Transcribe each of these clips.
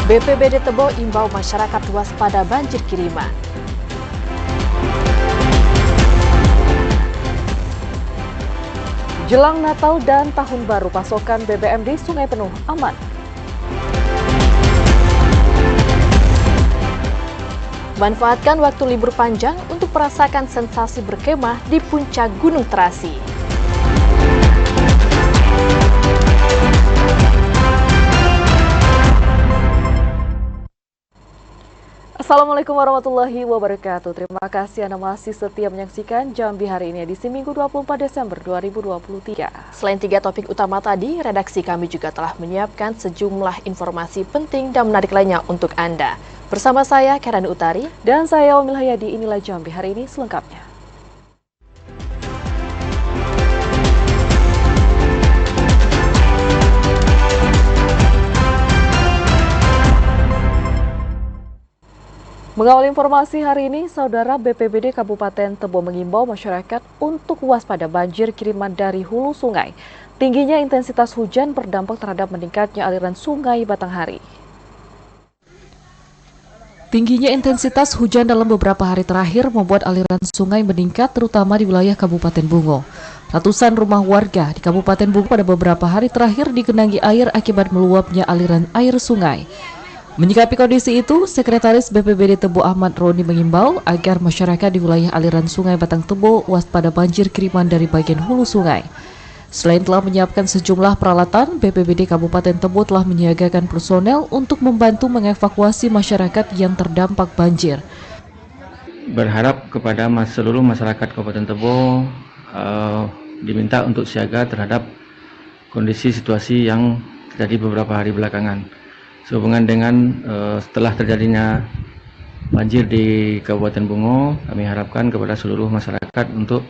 BPBD Tebo imbau masyarakat waspada banjir kiriman. Jelang Natal dan Tahun Baru, pasokan BBM di Sungai Penuh aman. Manfaatkan waktu libur panjang untuk merasakan sensasi berkemah di puncak Gunung Terasi. Assalamualaikum warahmatullahi wabarakatuh. Terima kasih Anda masih setia menyaksikan Jambi hari ini edisi Minggu 24 Desember 2023. Selain 3 topik utama tadi, redaksi kami juga telah menyiapkan sejumlah informasi penting dan menarik lainnya untuk Anda. Bersama saya, Karen Utari, dan saya Omil Hayadi, inilah Jambi hari ini selengkapnya. Mengawal informasi hari ini, Saudara BPBD Kabupaten Tebo mengimbau masyarakat untuk waspada banjir kiriman dari hulu sungai. Tingginya intensitas hujan berdampak terhadap meningkatnya aliran sungai Batanghari. Tingginya intensitas hujan dalam beberapa hari terakhir membuat aliran sungai meningkat terutama di wilayah Kabupaten Bungo. Ratusan rumah warga di Kabupaten Bungo pada beberapa hari terakhir digenangi air akibat meluapnya aliran air sungai. Menyikapi kondisi itu, Sekretaris BPBD Tebo Ahmad Roni mengimbau agar masyarakat di wilayah aliran sungai Batang Tebo waspada banjir kiriman dari bagian hulu sungai. Selain telah menyiapkan sejumlah peralatan, BPBD Kabupaten Tebo telah menyiagakan personel untuk membantu mengevakuasi masyarakat yang terdampak banjir. Berharap kepada seluruh masyarakat Kabupaten Tebo diminta untuk siaga terhadap kondisi situasi yang terjadi beberapa hari belakangan. Sehubungan dengan setelah terjadinya banjir di Kabupaten Bungo, kami harapkan kepada seluruh masyarakat untuk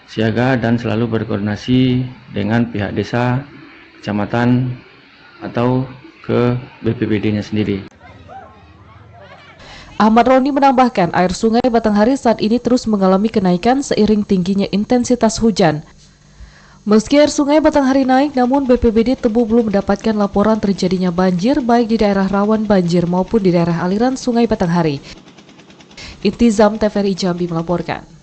siaga dan selalu berkoordinasi dengan pihak desa, kecamatan, atau ke BPBD-nya sendiri. Ahmad Roni menambahkan air sungai Batanghari saat ini terus mengalami kenaikan seiring tingginya intensitas hujan. Meski air sungai Batanghari naik, namun BPBD Tebo belum mendapatkan laporan terjadinya banjir baik di daerah rawan banjir maupun di daerah aliran sungai Batanghari. Intizam TVRI Jambi melaporkan.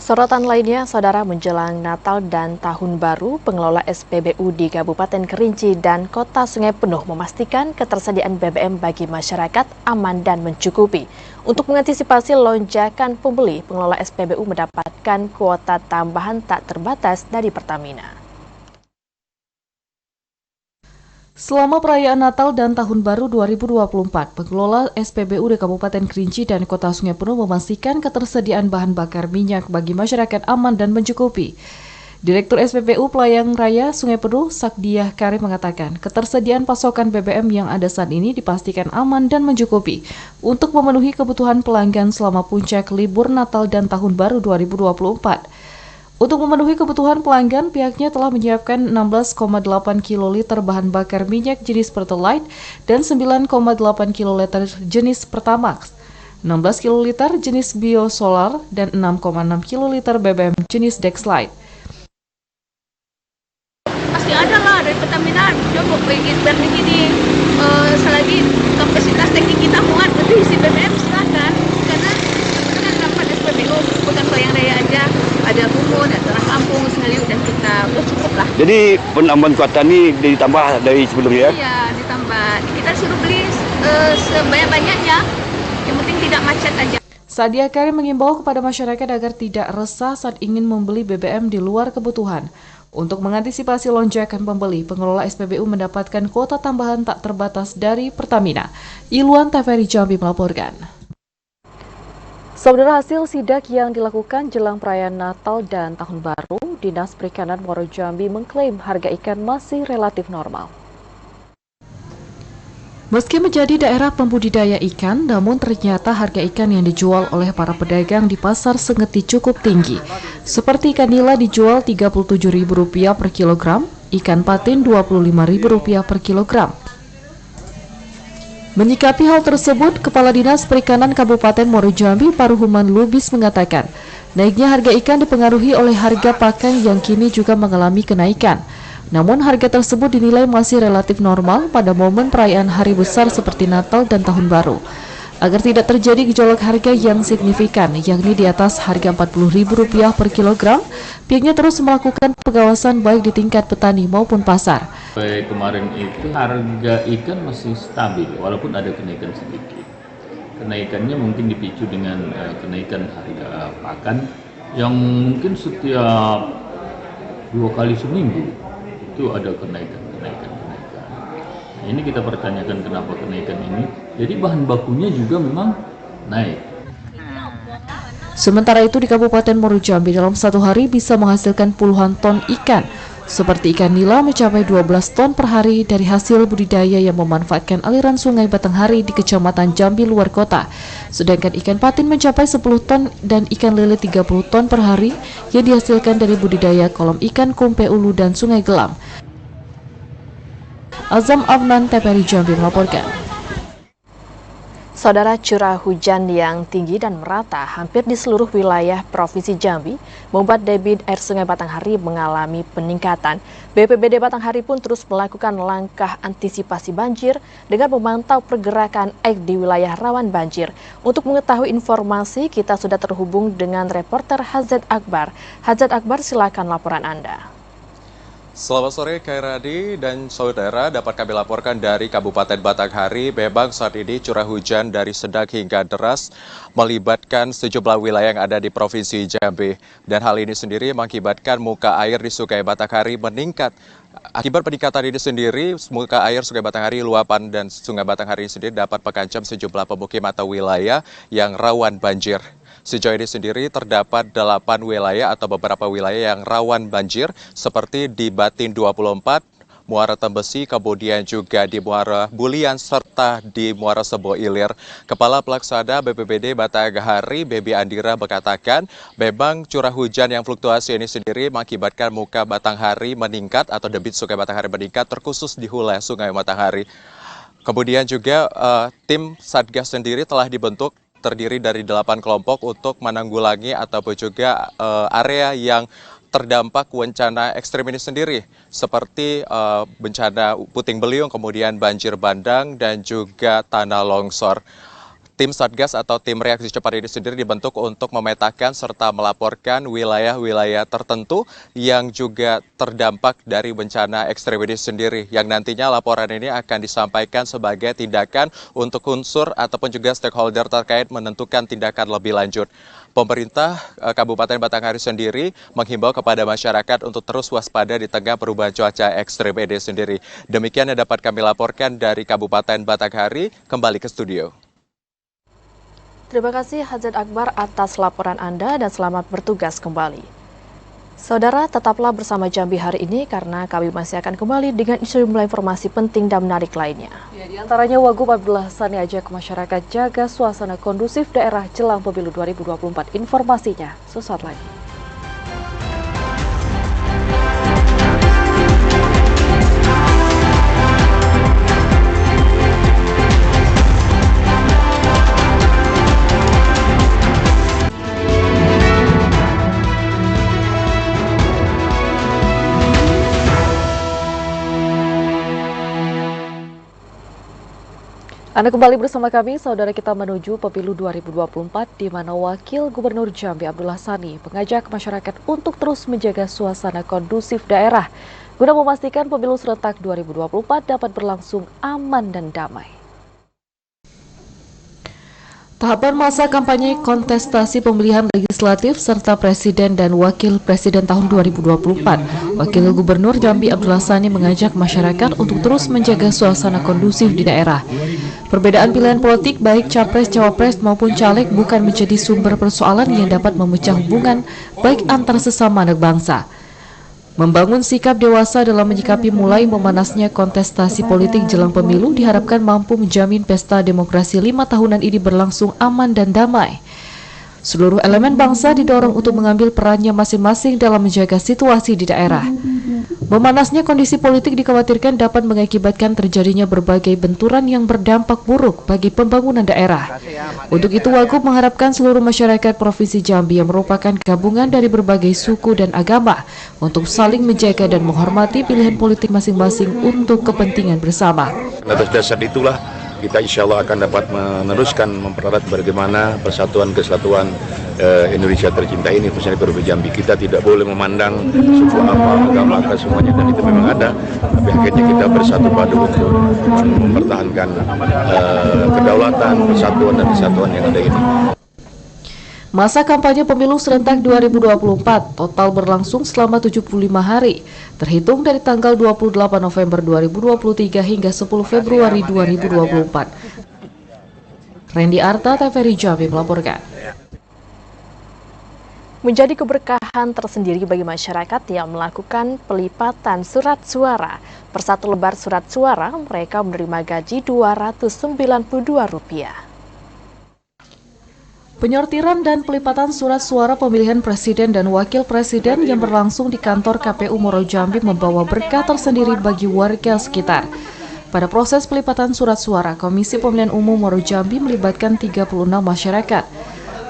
Sorotan lainnya, Saudara, menjelang Natal dan Tahun Baru, pengelola SPBU di Kabupaten Kerinci dan Kota Sungai Penuh memastikan ketersediaan BBM bagi masyarakat aman dan mencukupi. Untuk mengantisipasi lonjakan pembeli, pengelola SPBU mendapatkan kuota tambahan tak terbatas dari Pertamina. Selama perayaan Natal dan Tahun Baru 2024, pengelola SPBU di Kabupaten Kerinci dan Kota Sungai Penuh memastikan ketersediaan bahan bakar minyak bagi masyarakat aman dan mencukupi. Direktur SPBU Pelayang Raya Sungai Penuh, Sakdiah Karim mengatakan, ketersediaan pasokan BBM yang ada saat ini dipastikan aman dan mencukupi untuk memenuhi kebutuhan pelanggan selama puncak libur Natal dan Tahun Baru 2024. Untuk memenuhi kebutuhan pelanggan, pihaknya telah menyiapkan 16,8 kiloliter bahan bakar minyak jenis Pertalite dan 9,8 kiloliter jenis Pertamax, 16 kiloliter jenis Biosolar, dan 6,6 kiloliter BBM jenis Dexlite. Pasti ada lah dari Pertamina, coba pergi seperti ini, selagi kapasitas teknik kita muat untuk isi BBM silakan, karena sebenarnya dapat SPBU bukan Pelayang Raya aja, ada Bungo, ada Tanah Kampung, Sengaliu, dan kita udah cukup lah. Jadi penambahan kuota ini ditambah dari sebelumnya? Iya, ditambah. Kita suruh beli sebanyak-banyaknya, yang penting tidak macet aja. Sakdiah Karim mengimbau kepada masyarakat agar tidak resah saat ingin membeli BBM di luar kebutuhan. Untuk mengantisipasi lonjakan pembeli, pengelola SPBU mendapatkan kuota tambahan tak terbatas dari Pertamina. Iluan TVRI Jambi melaporkan. Saudara, hasil sidak yang dilakukan jelang perayaan Natal dan Tahun Baru, Dinas Perikanan Muaro Jambi mengklaim harga ikan masih relatif normal. Meski menjadi daerah pembudidaya ikan, namun ternyata harga ikan yang dijual oleh para pedagang di pasar Sengeti cukup tinggi. Seperti ikan nila dijual Rp37.000 per kilogram, ikan patin Rp25.000 per kilogram. Menyikapi hal tersebut, Kepala Dinas Perikanan Kabupaten Muaro Jambi Paruhuman Lubis mengatakan, naiknya harga ikan dipengaruhi oleh harga pakan yang kini juga mengalami kenaikan. Namun harga tersebut dinilai masih relatif normal pada momen perayaan hari besar seperti Natal dan Tahun Baru. Agar tidak terjadi gejolak harga yang signifikan, yakni di atas harga Rp40.000 per kilogram, pihaknya terus melakukan pengawasan baik di tingkat petani maupun pasar. Kemarin itu harga ikan masih stabil, walaupun ada kenaikan sedikit. Kenaikannya mungkin dipicu dengan kenaikan harga pakan yang mungkin setiap 2 kali seminggu itu ada kenaikan. Ini kita pertanyakan kenapa kenaikan ini. Jadi bahan bakunya juga memang naik. Sementara itu di Kabupaten Muaro Jambi dalam satu hari bisa menghasilkan puluhan ton ikan. Seperti ikan nila mencapai 12 ton per hari dari hasil budidaya yang memanfaatkan aliran sungai Batanghari di Kecamatan Jambi luar kota. Sedangkan ikan patin mencapai 10 ton dan ikan lele 30 ton per hari yang dihasilkan dari budidaya kolam ikan Kumpe Ulu dan Sungai Gelam. Azam Afnan, TVRI Jambi melaporkan. Saudara, curah hujan yang tinggi dan merata hampir di seluruh wilayah Provinsi Jambi membuat debit air Sungai Batanghari mengalami peningkatan. BPBD Batanghari pun terus melakukan langkah antisipasi banjir dengan memantau pergerakan air di wilayah rawan banjir. Untuk mengetahui informasi, kita sudah terhubung dengan reporter Hazad Akbar. Hazad Akbar, silakan laporan Anda. Selamat sore Kairadi dan saudara, dapat kami laporkan dari Kabupaten Batanghari. Memang saat ini curah hujan dari sedang hingga deras melibatkan sejumlah wilayah yang ada di Provinsi Jambi. Dan hal ini sendiri mengakibatkan muka air di Sungai Batanghari meningkat. Akibat peningkatan ini sendiri, muka air Sungai Batanghari, luapan dan Sungai Batanghari sendiri dapat mengancam sejumlah pemukiman atau wilayah yang rawan banjir. Sejauh ini sendiri terdapat 8 wilayah atau beberapa wilayah yang rawan banjir seperti di Batin 24, Muara Tembesi, kemudian juga di Muara Bulian serta di Muara Sebo Ilir. Kepala Pelaksana BPBD Batanghari, Bebi Andira, mengatakan memang curah hujan yang fluktuasi ini sendiri mengakibatkan muka Batanghari meningkat atau debit Sungai Batanghari meningkat terkhusus di hulu Sungai Batanghari. Kemudian juga tim Satgas sendiri telah dibentuk terdiri dari 8 kelompok untuk menanggulangi ataupun juga area yang terdampak bencana ekstrim ini sendiri seperti bencana puting beliung, kemudian banjir bandang dan juga tanah longsor. Tim Satgas atau tim reaksi cepat ini sendiri dibentuk untuk memetakan serta melaporkan wilayah-wilayah tertentu yang juga terdampak dari bencana ekstrim ini sendiri. Yang nantinya laporan ini akan disampaikan sebagai tindakan untuk unsur ataupun juga stakeholder terkait menentukan tindakan lebih lanjut. Pemerintah Kabupaten Batanghari sendiri menghimbau kepada masyarakat untuk terus waspada di tengah perubahan cuaca ekstrim ini sendiri. Demikian yang dapat kami laporkan dari Kabupaten Batanghari. Kembali ke studio. Terima kasih Hazad Akbar atas laporan Anda dan selamat bertugas kembali. Saudara, tetaplah bersama Jambi hari ini karena kami masih akan kembali dengan sejumlah informasi penting dan menarik lainnya. Ya, di antaranya Wagub Abdullah Sani ajak masyarakat jaga suasana kondusif daerah jelang pemilu 2024. Informasinya sesaat lagi. Anda kembali bersama kami, saudara, kita menuju pemilu 2024 di mana Wakil Gubernur Jambi Abdullah Sani mengajak masyarakat untuk terus menjaga suasana kondusif daerah guna memastikan pemilu serentak 2024 dapat berlangsung aman dan damai. Tahapan masa kampanye kontestasi pemilihan legislatif serta presiden dan wakil presiden tahun 2024. Wakil Gubernur Jambi Abdullah Sani mengajak masyarakat untuk terus menjaga suasana kondusif di daerah. Perbedaan pilihan politik baik capres, cawapres maupun caleg bukan menjadi sumber persoalan yang dapat memecah hubungan baik antar sesama anak bangsa. Membangun sikap dewasa dalam menyikapi mulai memanasnya kontestasi politik jelang pemilu diharapkan mampu menjamin pesta demokrasi 5 tahunan ini berlangsung aman dan damai. Seluruh elemen bangsa didorong untuk mengambil perannya masing-masing dalam menjaga situasi di daerah. Memanasnya kondisi politik dikhawatirkan dapat mengakibatkan terjadinya berbagai benturan yang berdampak buruk bagi pembangunan daerah. Untuk itu, Wagub mengharapkan seluruh masyarakat Provinsi Jambi yang merupakan gabungan dari berbagai suku dan agama untuk saling menjaga dan menghormati pilihan politik masing-masing untuk kepentingan bersama. Atas dasar itulah kita insya Allah akan dapat meneruskan mempererat bagaimana persatuan kesatuan Indonesia tercinta ini, khususnya Provinsi Jambi. Kita tidak boleh memandang suku apa, agama apa, semuanya, dan itu memang ada. Tapi akhirnya kita bersatu padu untuk mempertahankan kedaulatan, persatuan dan kesatuan yang ada ini. Masa kampanye pemilu serentak 2024 total berlangsung selama 75 hari, terhitung dari tanggal 28 November 2023 hingga 10 Februari 2024. Randy Arta, TVRI Jambi melaporkan. Menjadi keberkahan tersendiri bagi masyarakat yang melakukan pelipatan surat suara. Per satu lembar surat suara, mereka menerima gaji Rp292. Penyortiran dan pelipatan surat suara pemilihan presiden dan wakil presiden yang berlangsung di kantor KPU Muaro Jambi membawa berkah tersendiri bagi warga sekitar. Pada proses pelipatan surat suara, Komisi Pemilihan Umum Muaro Jambi melibatkan 36 masyarakat.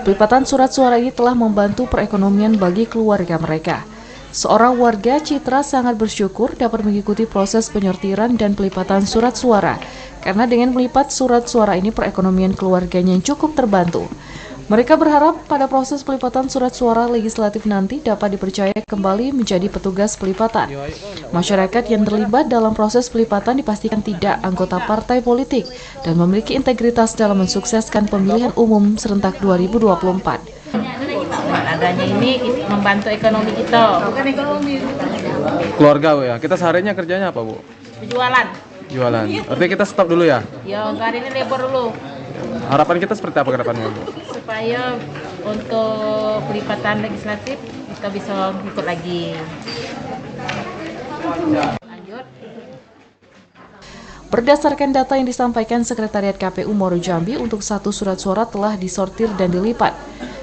Pelipatan surat suara ini telah membantu perekonomian bagi keluarga mereka. Seorang warga Citra sangat bersyukur dapat mengikuti proses penyortiran dan pelipatan surat suara, karena dengan melipat surat suara ini perekonomian keluarganya yang cukup terbantu. Mereka berharap pada proses pelipatan surat suara legislatif nanti dapat dipercaya kembali menjadi petugas pelipatan. Masyarakat yang terlibat dalam proses pelipatan dipastikan tidak anggota partai politik dan memiliki integritas dalam mensukseskan pemilihan umum serentak 2024. Adanya ini membantu ekonomi kita. Bukan ekonomi. Keluarga Bu ya. Kita seharinya kerjanya apa Bu? Jualan. Jualan. Artinya kita stop dulu ya? Ya, hari ini libur dulu. Harapan kita seperti apa ke depannya Bu? Supaya untuk pelipatan legislatif kita bisa ikut lagi. Lanjut. Berdasarkan data yang disampaikan Sekretariat KPU Muaro Jambi, untuk satu surat suara telah disortir dan dilipat.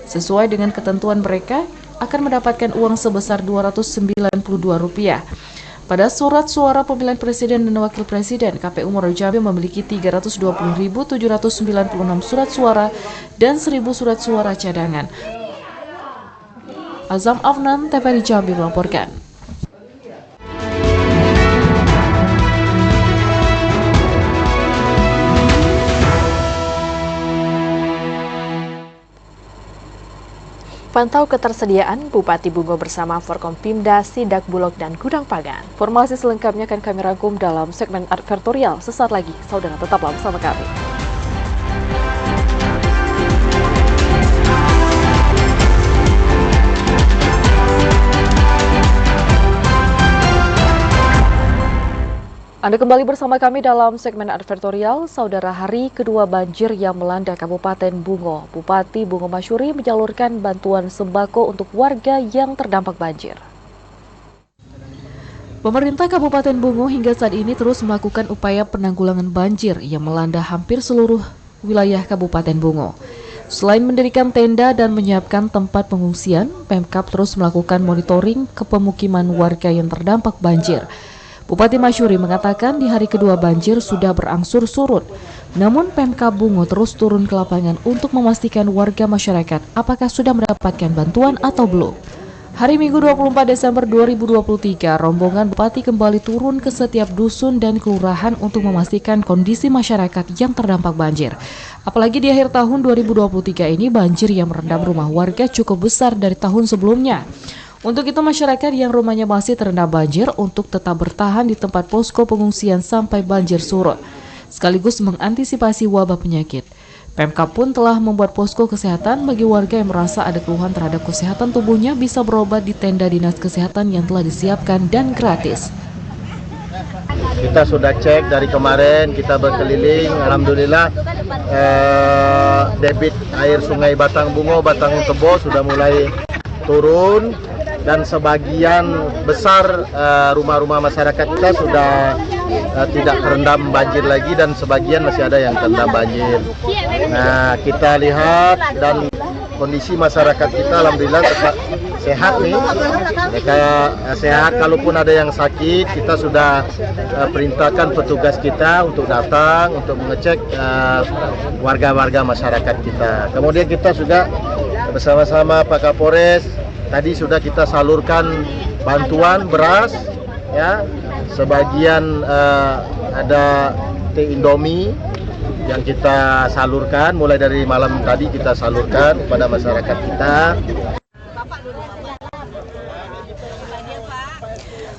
Sesuai dengan ketentuan mereka, akan mendapatkan uang sebesar Rp292. Pada surat suara pemilihan presiden dan wakil presiden, KPU Muaro Jambi memiliki 320.796 surat suara dan 1.000 surat suara cadangan. Azam Afnan, TVRI Jambi melaporkan. Pantau ketersediaan Bupati Bungo bersama Forkompimda, Sidak Bulog, dan Gudang Pagan. Informasi selengkapnya akan kami rangkum dalam segmen advertorial. Sesaat lagi, saudara tetaplah bersama kami. Anda kembali bersama kami dalam segmen advertorial. Saudara, hari kedua banjir yang melanda Kabupaten Bungo, Bupati Bungo Masyuri menyalurkan bantuan sembako untuk warga yang terdampak banjir. Pemerintah Kabupaten Bungo hingga saat ini terus melakukan upaya penanggulangan banjir yang melanda hampir seluruh wilayah Kabupaten Bungo. Selain mendirikan tenda dan menyiapkan tempat pengungsian, Pemkab terus melakukan monitoring ke pemukiman warga yang terdampak banjir. Bupati Masyuri mengatakan di hari kedua banjir sudah berangsur surut. Namun Pemkab Bungo terus turun ke lapangan untuk memastikan warga masyarakat apakah sudah mendapatkan bantuan atau belum. Hari Minggu 24 Desember 2023, rombongan Bupati kembali turun ke setiap dusun dan kelurahan untuk memastikan kondisi masyarakat yang terdampak banjir. Apalagi di akhir tahun 2023 ini banjir yang merendam rumah warga cukup besar dari tahun sebelumnya. Untuk itu masyarakat yang rumahnya masih terendam banjir untuk tetap bertahan di tempat posko pengungsian sampai banjir surut, sekaligus mengantisipasi wabah penyakit. Pemkab pun telah membuat posko kesehatan bagi warga yang merasa ada keluhan terhadap kesehatan tubuhnya bisa berobat di tenda dinas kesehatan yang telah disiapkan dan gratis. Kita sudah cek dari kemarin, kita berkeliling, alhamdulillah debit air sungai Batang Bungo, Batang Tebo sudah mulai turun. Dan sebagian besar rumah-rumah masyarakat kita sudah tidak terendam banjir lagi dan sebagian masih ada yang terendam banjir. Nah, kita lihat dan kondisi masyarakat kita alhamdulillah sehat nih. Mereka sehat, kalaupun ada yang sakit, kita sudah perintahkan petugas kita untuk datang untuk mengecek warga-warga masyarakat kita. Kemudian kita juga bersama-sama Pak Kapolres tadi sudah kita salurkan bantuan beras, ya, sebagian ada teh Indomie yang kita salurkan, mulai dari malam tadi kita salurkan kepada masyarakat kita.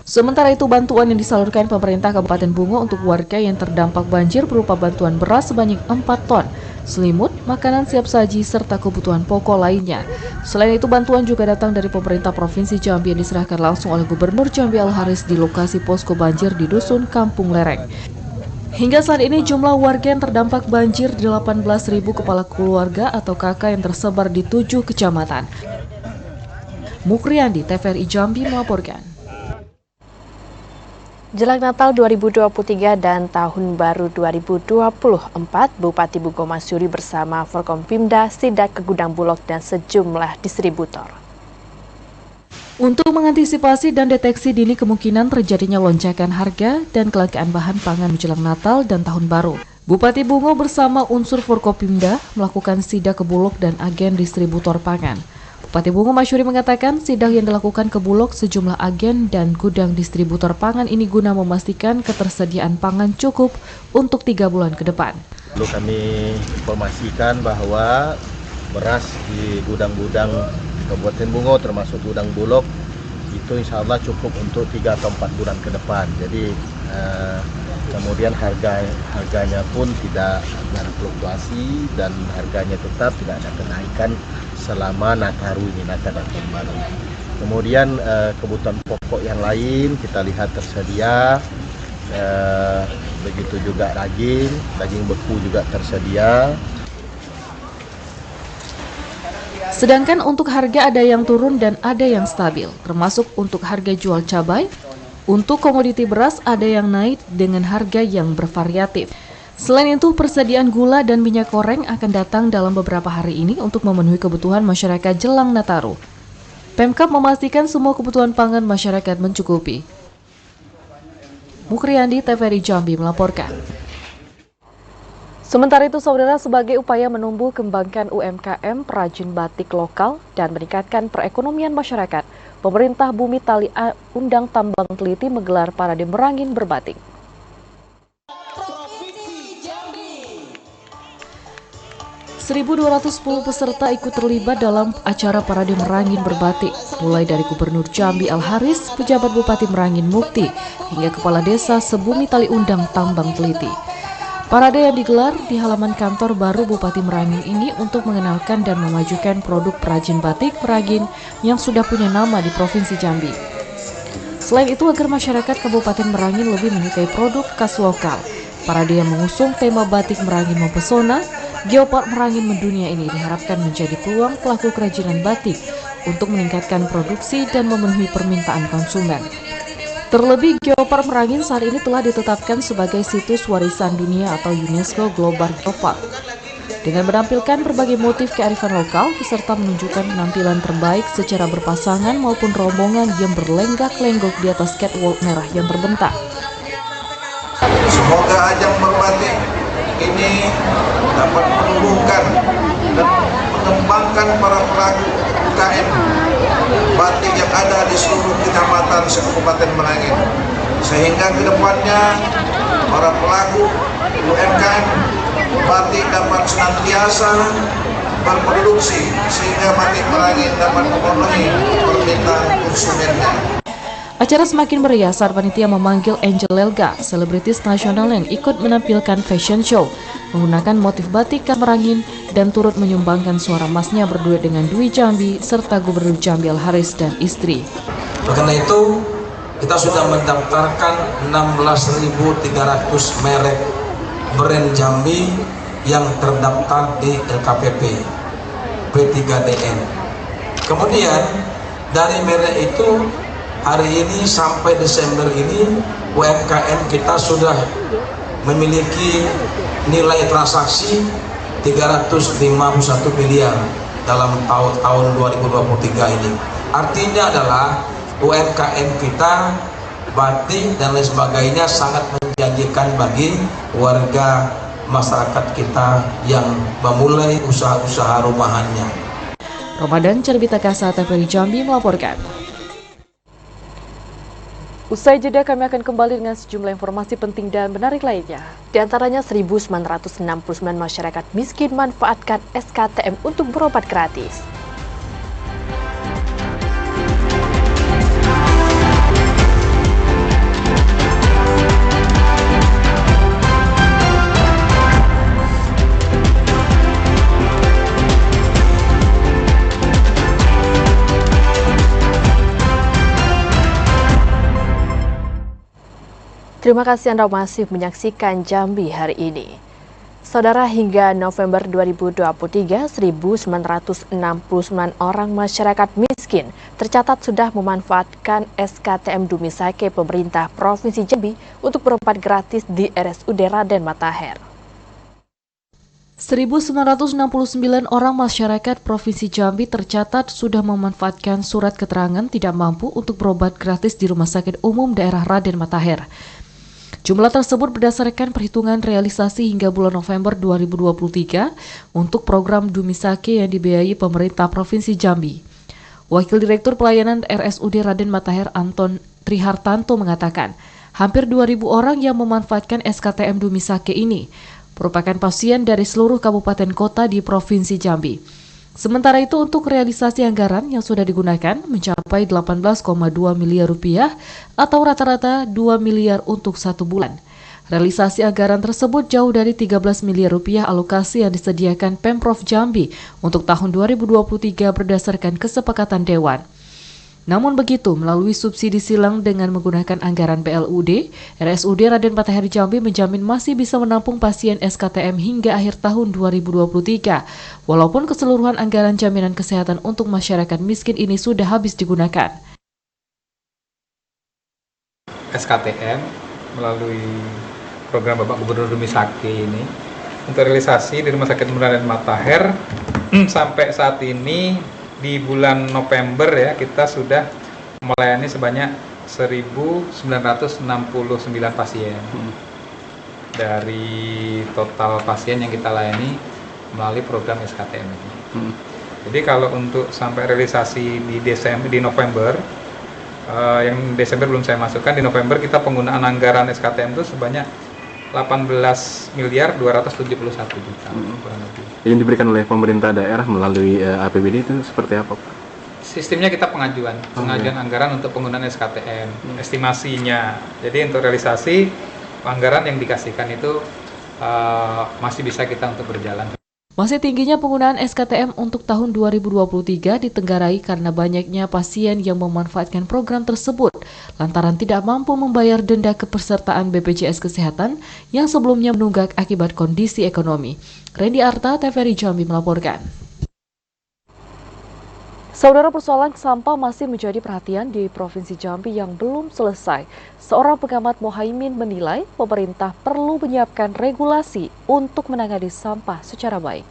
Sementara itu, bantuan yang disalurkan pemerintah Kabupaten Bungo untuk warga yang terdampak banjir berupa bantuan beras sebanyak 4 ton, selimut, makanan siap saji, serta kebutuhan pokok lainnya. Selain itu, bantuan juga datang dari pemerintah Provinsi Jambi yang diserahkan langsung oleh Gubernur Jambi Al-Haris di lokasi posko banjir di Dusun Kampung Lereng. Hingga saat ini jumlah warga yang terdampak banjir 18.000 kepala keluarga atau KK yang tersebar di 7 kecamatan. Mukriandi, TVRI Jambi melaporkan. Jelang Natal 2023 dan Tahun Baru 2024, Bupati Bungo Masyuri bersama Forkompimda sidak ke gudang Bulog dan sejumlah distributor. Untuk mengantisipasi dan deteksi dini kemungkinan terjadinya lonjakan harga dan kelangkaan bahan pangan menjelang Natal dan Tahun Baru, Bupati Bungo bersama unsur Forkopimda melakukan sidak ke Bulog dan agen distributor pangan. Bupati Bungo Masyuri mengatakan sidak yang dilakukan ke Bulog sejumlah agen dan gudang distributor pangan ini guna memastikan ketersediaan pangan cukup untuk 3 bulan ke depan. Perlu kami informasikan bahwa beras di gudang-gudang Kabupaten Bungo termasuk gudang Bulog itu insya Allah cukup untuk 3 atau 4 bulan ke depan. Jadi kemudian harganya pun tidak ada fluktuasi dan harganya tetap tidak ada kenaikan selama Nataru ini, Natal dan Tahun Baru. Kemudian kebutuhan pokok yang lain kita lihat tersedia, begitu juga daging beku juga tersedia. Sedangkan untuk harga ada yang turun dan ada yang stabil, termasuk untuk harga jual cabai. Untuk komoditi beras ada yang naik dengan harga yang bervariatif. Selain itu, persediaan gula dan minyak goreng akan datang dalam beberapa hari ini untuk memenuhi kebutuhan masyarakat jelang Nataru. Pemkab memastikan semua kebutuhan pangan masyarakat mencukupi. Mukriandi, TVRI Jambi melaporkan. Sementara itu, saudara, sebagai upaya menumbuh kembangkan UMKM perajin batik lokal dan meningkatkan perekonomian masyarakat, pemerintah Bumi Tali Undang Tambang Teliti menggelar parade merangin berbatik. ...1.210 peserta ikut terlibat dalam acara parade merangin berbatik, mulai dari Gubernur Jambi Al-Haris, pejabat Bupati Merangin Mukti, hingga Kepala Desa Sebumi Tali Undang Tambang Teliti. Parade yang digelar di halaman kantor baru Bupati Merangin ini untuk mengenalkan dan memajukan produk perajin batik Merangin yang sudah punya nama di Provinsi Jambi. Selain itu, agar masyarakat Kabupaten Merangin lebih menyukai produk khas lokal, parade yang mengusung tema batik Merangin mempesona, Geopark Merangin mendunia ini diharapkan menjadi peluang pelaku kerajinan batik untuk meningkatkan produksi dan memenuhi permintaan konsumen. Terlebih, Geopark Merangin saat ini telah ditetapkan sebagai situs warisan dunia atau UNESCO Global Geopark. Dengan menampilkan berbagai motif kearifan lokal, peserta menunjukkan penampilan terbaik secara berpasangan maupun rombongan yang berlenggak-lenggok di atas catwalk merah yang terbentang. Semoga ajang berbatik ini dapat menumbuhkan dan mengembangkan para pelaku UKM batik yang ada di seluruh kecamatan se-Kabupaten Merangin, sehingga kedepannya para pelaku UMKM batik dapat senantiasa berproduksi sehingga batik Merangin dapat memenuhi permintaan konsumennya. Acara semakin meriah saat panitia memanggil Angel Elga, selebritis nasional yang ikut menampilkan fashion show, menggunakan motif batik khas Merangin dan turut menyumbangkan suara emasnya berduet dengan Dwi Jambi serta Gubernur Jambi Al-Haris dan istri. Karena itu, kita sudah mendaftarkan 16.300 merek brand Jambi yang terdaftar di LKPP P3DN. Kemudian dari merek itu, hari ini sampai Desember ini UMKM kita sudah memiliki nilai transaksi 351 miliar dalam tahun 2023 ini. Artinya adalah UMKM kita, batik dan lain sebagainya sangat menjanjikan bagi warga masyarakat kita yang memulai usaha-usaha rumahannya. Ramadan Cerbita Kasa TVRI Jambi melaporkan. Usai jeda kami akan kembali dengan sejumlah informasi penting dan menarik lainnya. Di antaranya 1.969 masyarakat miskin manfaatkan SKTM untuk berobat gratis. Terima kasih Anda masih menyaksikan Jambi hari ini. Saudara, hingga November 2023, 1.969 orang masyarakat miskin tercatat sudah memanfaatkan SKTM Dumisake pemerintah Provinsi Jambi untuk berobat gratis di RSUD Raden Matahir. 1.969 orang masyarakat Provinsi Jambi tercatat sudah memanfaatkan surat keterangan tidak mampu untuk berobat gratis di Rumah Sakit Umum Daerah Raden Matahir. Jumlah tersebut berdasarkan perhitungan realisasi hingga bulan November 2023 untuk program Dumisake yang dibiayai pemerintah Provinsi Jambi. Wakil Direktur Pelayanan RSUD Raden Matahir Anton Trihartanto mengatakan, hampir 2.000 orang yang memanfaatkan SKTM Dumisake ini merupakan pasien dari seluruh kabupaten kota di Provinsi Jambi. Sementara itu untuk realisasi anggaran yang sudah digunakan mencapai 18,2 miliar rupiah atau rata-rata 2 miliar untuk 1 bulan. Realisasi anggaran tersebut jauh dari 13 miliar rupiah alokasi yang disediakan Pemprov Jambi untuk tahun 2023 berdasarkan kesepakatan Dewan. Namun begitu, melalui subsidi silang dengan menggunakan anggaran BLUD, RSUD Raden Matahir Jambi menjamin masih bisa menampung pasien SKTM hingga akhir tahun 2023, walaupun keseluruhan anggaran jaminan kesehatan untuk masyarakat miskin ini sudah habis digunakan. SKTM melalui program Bapak Gubernur Dumisake ini untuk realisasi di Rumah Sakit Raden Matahir sampai saat ini di bulan November ya kita sudah melayani sebanyak 1.969 pasien dari total pasien yang kita layani melalui program SKTM ini. Jadi kalau untuk sampai realisasi di November, yang Desember belum saya masukkan, di November kita penggunaan anggaran SKTM itu sebanyak 18 miliar 271 juta kurang lebih. Yang diberikan oleh pemerintah daerah melalui APBD itu seperti apa, Pak? Sistemnya kita pengajuan anggaran untuk penggunaan SKTM, estimasinya. Jadi untuk realisasi anggaran yang dikasihkan itu masih bisa kita untuk berjalan. Masih tingginya penggunaan SKTM untuk tahun 2023 ditenggarai karena banyaknya pasien yang memanfaatkan program tersebut lantaran tidak mampu membayar denda kepesertaan BPJS Kesehatan yang sebelumnya menunggak akibat kondisi ekonomi. Randy Arta, TVRI Jambi melaporkan. Saudara, persoalan sampah masih menjadi perhatian di Provinsi Jambi yang belum selesai. Seorang pengamat Mohaimin menilai pemerintah perlu menyiapkan regulasi untuk menangani sampah secara baik.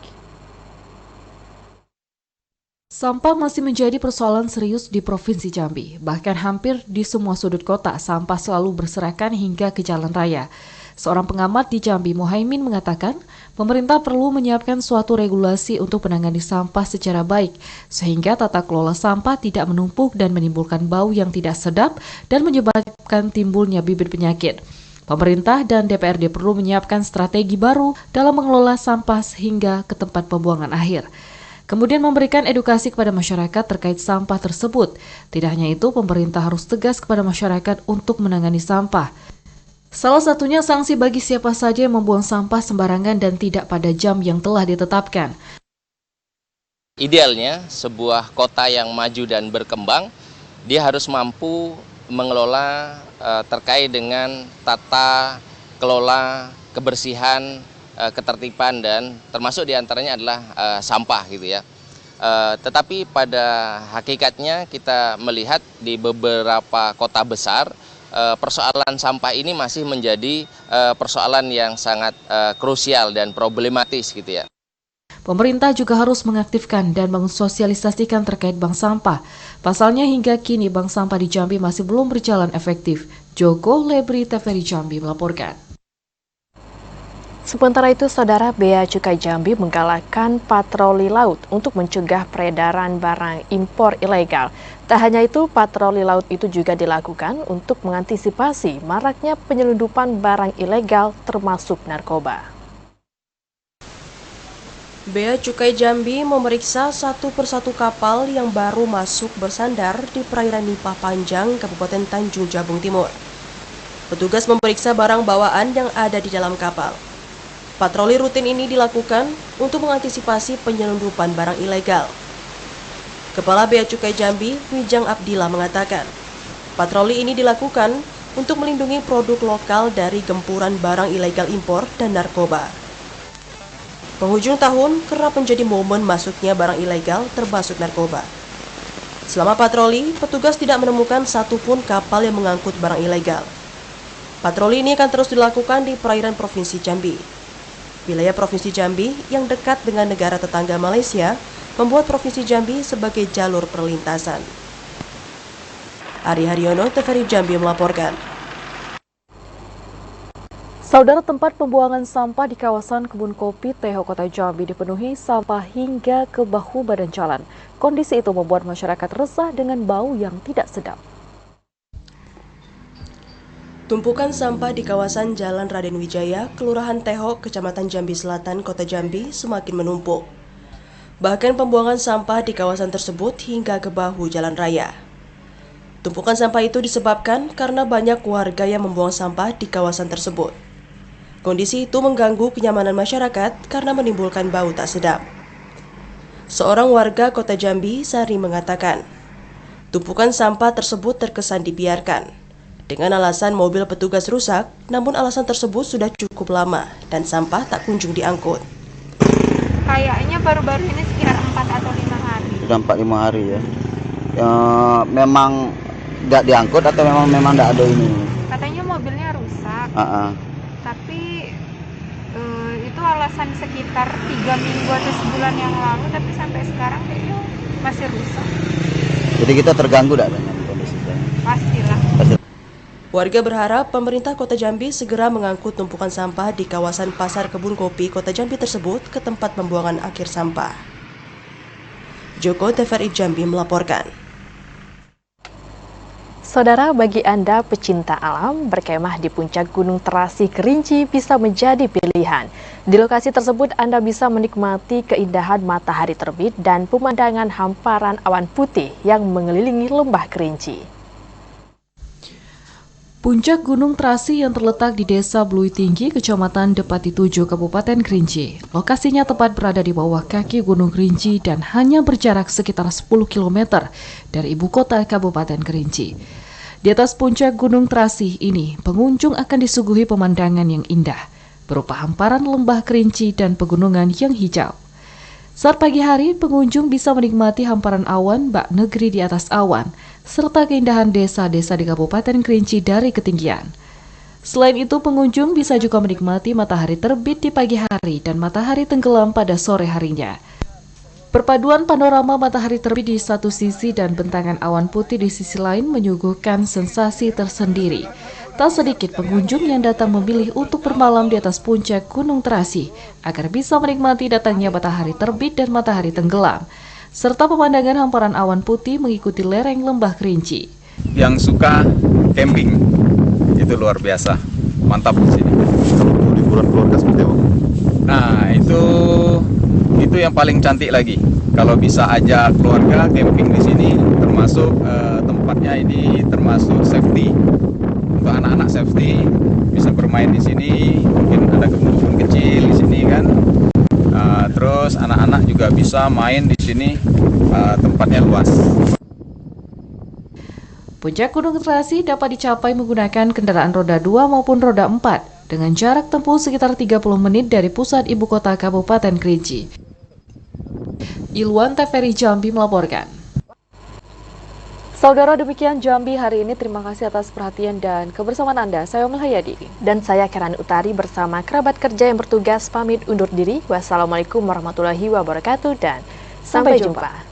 Sampah masih menjadi persoalan serius di Provinsi Jambi. Bahkan hampir di semua sudut kota, sampah selalu berserakan hingga ke jalan raya. Seorang pengamat di Jambi, Mohaimin, mengatakan pemerintah perlu menyiapkan suatu regulasi untuk menangani sampah secara baik, sehingga tata kelola sampah tidak menumpuk dan menimbulkan bau yang tidak sedap dan menyebabkan timbulnya bibit penyakit. Pemerintah dan DPRD perlu menyiapkan strategi baru dalam mengelola sampah hingga ke tempat pembuangan akhir. Kemudian memberikan edukasi kepada masyarakat terkait sampah tersebut. Tidak hanya itu, pemerintah harus tegas kepada masyarakat untuk menangani sampah. Salah satunya sanksi bagi siapa saja yang membuang sampah sembarangan dan tidak pada jam yang telah ditetapkan. Idealnya, sebuah kota yang maju dan berkembang, dia harus mampu mengelola terkait dengan tata kelola, kebersihan, ketertiban, dan termasuk diantaranya adalah sampah gitu ya. Tetapi pada hakikatnya kita melihat di beberapa kota besar, persoalan sampah ini masih menjadi persoalan yang sangat krusial dan problematis gitu ya. Pemerintah juga harus mengaktifkan dan mensosialisasikan terkait bank sampah. Pasalnya hingga kini bank sampah di Jambi masih belum berjalan efektif. Joko Lebri TVRI Jambi melaporkan. Sementara itu, Saudara, Bea Cukai Jambi menggalakkan patroli laut untuk mencegah peredaran barang impor ilegal. Tak hanya itu, patroli laut itu juga dilakukan untuk mengantisipasi maraknya penyelundupan barang ilegal termasuk narkoba. Bea Cukai Jambi memeriksa satu persatu kapal yang baru masuk bersandar di perairan Nipah Panjang, Kabupaten Tanjung Jabung Timur. Petugas memeriksa barang bawaan yang ada di dalam kapal. Patroli rutin ini dilakukan untuk mengantisipasi penyelundupan barang ilegal. Kepala Bea Cukai Jambi, Wijang Abdillah mengatakan, patroli ini dilakukan untuk melindungi produk lokal dari gempuran barang ilegal impor dan narkoba. Penghujung tahun kerap menjadi momen masuknya barang ilegal termasuk narkoba. Selama patroli, petugas tidak menemukan satupun kapal yang mengangkut barang ilegal. Patroli ini akan terus dilakukan di perairan Provinsi Jambi. Wilayah Provinsi Jambi yang dekat dengan negara tetangga Malaysia membuat Provinsi Jambi sebagai jalur perlintasan. Ari Haryono, TVRI Jambi melaporkan. Saudara, tempat pembuangan sampah di kawasan Kebun Kopi Teho Kota Jambi dipenuhi sampah hingga ke bahu badan jalan. Kondisi itu membuat masyarakat resah dengan bau yang tidak sedap. Tumpukan sampah di kawasan Jalan Raden Wijaya, Kelurahan Teho, Kecamatan Jambi Selatan, Kota Jambi semakin menumpuk. Bahkan pembuangan sampah di kawasan tersebut hingga ke bahu jalan raya. Tumpukan sampah itu disebabkan karena banyak warga yang membuang sampah di kawasan tersebut. Kondisi itu mengganggu kenyamanan masyarakat karena menimbulkan bau tak sedap. Seorang warga Kota Jambi, Sari, mengatakan, tumpukan sampah tersebut terkesan dibiarkan. Dengan alasan mobil petugas rusak, namun alasan tersebut sudah cukup lama dan sampah tak kunjung diangkut. Kayaknya baru-baru ini sekitar 4 atau 5 hari. Sudah 4-5 hari ya. Memang nggak diangkut atau memang nggak ada ini? Katanya mobilnya rusak. Tapi itu alasan sekitar 3 minggu atau sebulan yang lalu, tapi sampai sekarang kayaknya masih rusak. Jadi kita terganggu dengan kondisi ini? Pastilah. Warga berharap pemerintah Kota Jambi segera mengangkut tumpukan sampah di kawasan Pasar Kebun Kopi Kota Jambi tersebut ke tempat pembuangan akhir sampah. Joko, TVRI Jambi melaporkan. Saudara, bagi Anda pecinta alam, berkemah di puncak Gunung Terasi Kerinci bisa menjadi pilihan. Di lokasi tersebut Anda bisa menikmati keindahan matahari terbit dan pemandangan hamparan awan putih yang mengelilingi lembah Kerinci. Puncak Gunung Terasi yang terletak di Desa Blui Tinggi, Kecamatan Depati 7, Kabupaten Kerinci. Lokasinya tepat berada di bawah kaki Gunung Kerinci dan hanya berjarak sekitar 10 km dari ibu kota Kabupaten Kerinci. Di atas puncak Gunung Terasi ini, pengunjung akan disuguhi pemandangan yang indah, berupa hamparan lembah Kerinci dan pegunungan yang hijau. Saat pagi hari, pengunjung bisa menikmati hamparan awan bak negeri di atas awan, serta keindahan desa-desa di Kabupaten Kerinci dari ketinggian. Selain itu, pengunjung bisa juga menikmati matahari terbit di pagi hari dan matahari tenggelam pada sore harinya. Perpaduan panorama matahari terbit di satu sisi dan bentangan awan putih di sisi lain menyuguhkan sensasi tersendiri. Tak sedikit pengunjung yang datang memilih untuk bermalam di atas puncak Gunung Terasi agar bisa menikmati datangnya matahari terbit dan matahari tenggelam, serta pemandangan hamparan awan putih mengikuti lereng lembah Kerinci. Yang suka camping itu luar biasa, mantap di sini. Kalau liburan keluarga seperti apa? Nah, itu yang paling cantik lagi. Kalau bisa ajak keluarga camping di sini, termasuk tempatnya ini termasuk safety. Untuk anak-anak safety bisa bermain di sini, mungkin ada kebun-kebun kecil di sini kan. Terus anak-anak juga bisa main di sini, tempatnya luas. Puncak Gunung Terasi dapat dicapai menggunakan kendaraan roda 2 maupun roda 4 dengan jarak tempuh sekitar 30 menit dari pusat ibu kota Kabupaten Kerinci. Ilwan, TVRI Jambi melaporkan. Saudara, demikian Jambi hari ini. Terima kasih atas perhatian dan kebersamaan Anda. Saya Omel Hayadi. Dan saya Keran Utari bersama kerabat kerja yang bertugas pamit undur diri. Wassalamualaikum warahmatullahi wabarakatuh dan sampai jumpa.